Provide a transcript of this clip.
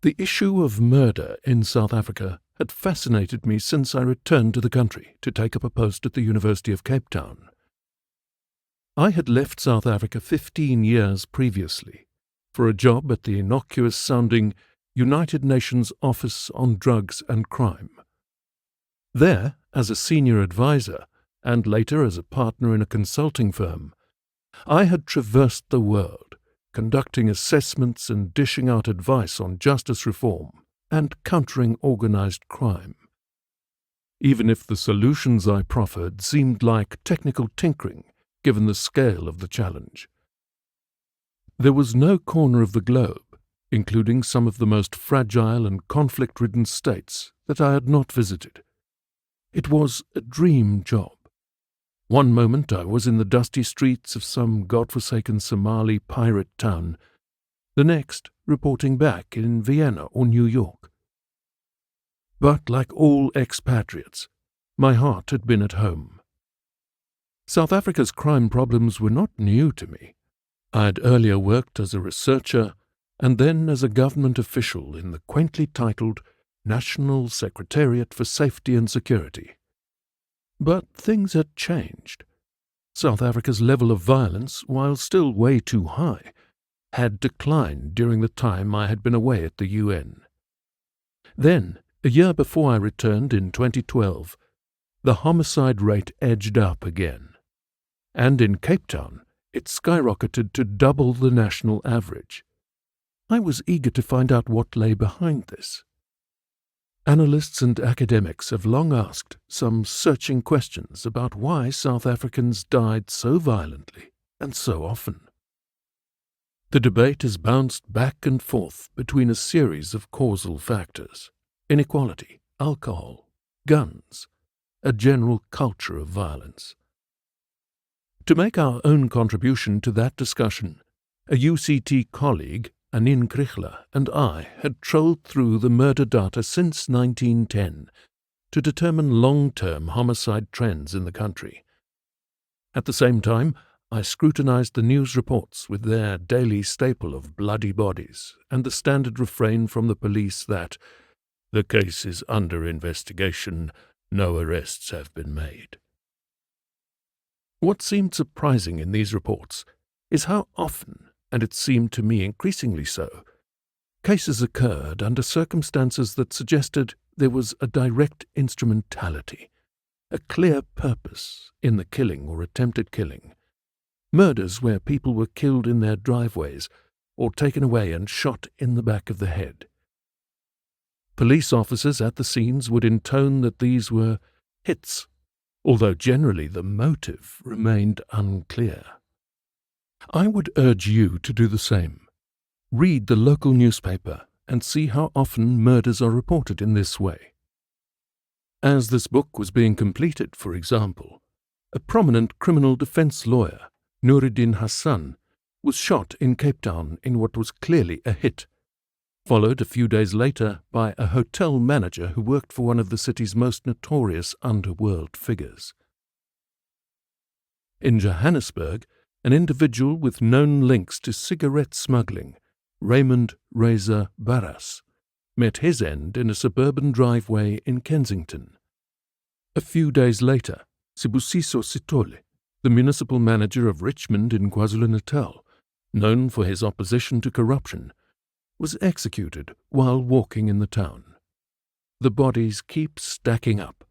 The issue of murder in South Africa had fascinated me since I returned to the country to take up a post at the University of Cape Town. I had left South Africa 15 years previously for a job at the innocuous-sounding United Nations Office on Drugs and Crime. There, as a senior advisor, and later as a partner in a consulting firm, I had traversed the world, conducting assessments and dishing out advice on justice reform and countering organized crime. Even if the solutions I proffered seemed like technical tinkering, given the scale of the challenge. There was no corner of the globe, including some of the most fragile and conflict-ridden states, that I had not visited. It was a dream job. One moment I was in the dusty streets of some godforsaken Somali pirate town, the next reporting back in Vienna or New York. But like all expatriates, my heart had been at home. South Africa's crime problems were not new to me. I had earlier worked as a researcher and then as a government official in the quaintly titled National Secretariat for Safety and Security. But things had changed. South Africa's level of violence, while still way too high, had declined during the time I had been away at the UN. Then, a year before I returned in 2012, the homicide rate edged up again. And in Cape Town, it skyrocketed to double the national average. I was eager to find out what lay behind this. Analysts and academics have long asked some searching questions about why South Africans died so violently and so often. The debate has bounced back and forth between a series of causal factors: inequality, alcohol, guns, a general culture of violence. To make our own contribution to that discussion, a UCT colleague, Anin Krichler, and I had trolled through the murder data since 1910 to determine long-term homicide trends in the country. At the same time, I scrutinized the news reports with their daily staple of bloody bodies and the standard refrain from the police that the case is under investigation, no arrests have been made. What seemed surprising in these reports is how often, and it seemed to me increasingly so, cases occurred under circumstances that suggested there was a direct instrumentality, a clear purpose in the killing or attempted killing. Murders where people were killed in their driveways or taken away and shot in the back of the head. Police officers at the scenes would intone that these were hits, although generally the motive remained unclear. I would urge you to do the same. Read the local newspaper and see how often murders are reported in this way. As this book was being completed, for example, a prominent criminal defense lawyer, Nuruddin Hassan, was shot in Cape Town in what was clearly a hit, followed a few days later by a hotel manager who worked for one of the city's most notorious underworld figures. In Johannesburg, an individual with known links to cigarette smuggling, Raymond Razor Barras, met his end in a suburban driveway in Kensington. A few days later, Sibusiso Sithole, the municipal manager of Richmond in KwaZulu-Natal, known for his opposition to corruption, was executed while walking in the town. The bodies keep stacking up,